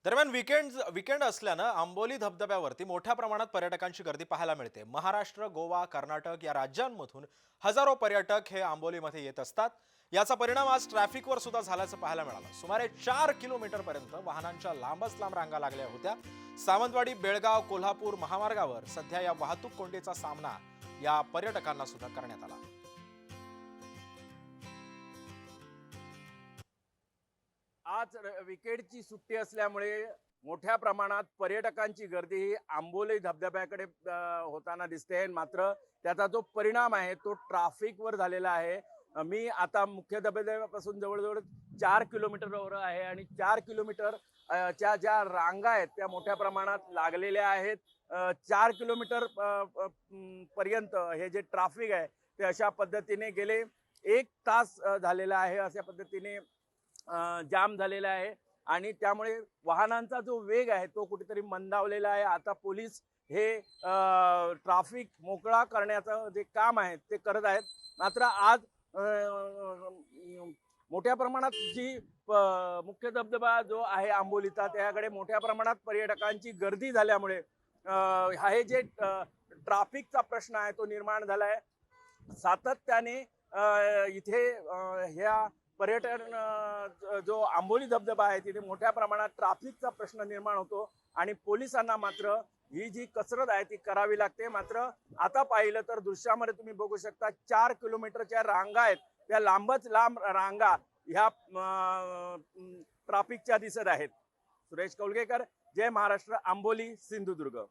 दरम्यान वीकेंड असल्यानं आंबोली धबधब्यावरती मोठ्या प्रमाणात पर्यटकांची गर्दी पाहायला मिळते। महाराष्ट्र, गोवा, कर्नाटक या राज्यांमधून हजारो पर्यटक हे आंबोलीमध्ये येत असतात। याचा परिणाम आज ट्रॅफिकवर सुद्धा झाल्याचं पाहायला मिळालं। सुमारे 4 किलोमीटर पर्यंत वाहनांच्या लांबच लांब रांगा लागल्या होत्या। सावंतवाडी, बेळगाव, कोल्हापूर महामार्गावर सध्या या वाहतूक कोंडीचा सामना या पर्यटकांना सुद्धा करण्यात आला। आज विकेंडची सुट्टी असल्यामुळे मोठ्या प्रमाणात पर्यटकांची गर्दी ही आंबोली धबधब्याकडे होताना दिसते। मात्र त्याचा जो परिणाम आहे तो ट्रॅफिकवर झालेला आहे। मी आता मुख्य धबधब्यापासून जवळजवळ 4 किलोमीटरवर आहे आणि 4 किलोमीटर च्या ज्या रांगा आहेत त्या मोठ्या प्रमाणात लागलेल्या आहेत। 4 किलोमीटर पर्यंत हे जे ट्रॅफिक आहे ते अशा पद्धतीने गेले 1 तास झालेला आहे। अशा पद्धतीने जाम झालेला आहे आणि त्यामुळे वाहनांचा जो वेग आहे तो कुठेतरी मंदावलेला आहे। आता पोलीस हे ट्रॅफिक मोकळा करण्याचं जे काम आहे ते करत आहेत। मात्र आज मोठ्या प्रमाणात जी मुख्य धबधबा जो आहे आंबोलीचा त्याकडे मोठ्या प्रमाणात पर्यटकांची गर्दी झाल्यामुळे हे जे ट्रॅफिकचा प्रश्न आहे तो निर्माण झाला आहे। सातत्याने इथे ह्या पर्यटन जो आंबोली धबधबा आहे तिथे मोठ्या प्रमाणात ट्रॅफिकचा प्रश्न निर्माण होतो आणि पोलिसांना मात्र ही जी कसरत आहे ती करावी लागते। मात्र आता पाहिलं तर दृश्यामध्ये तुम्ही बघू शकता 4 किलोमीटरच्या रांगा आहेत त्या लांबच लांब रांगा ह्या ट्रॅफिकच्या दिसत आहेत। सुरेश कौलगेकर, जय महाराष्ट्र, आंबोली, सिंधुदुर्ग।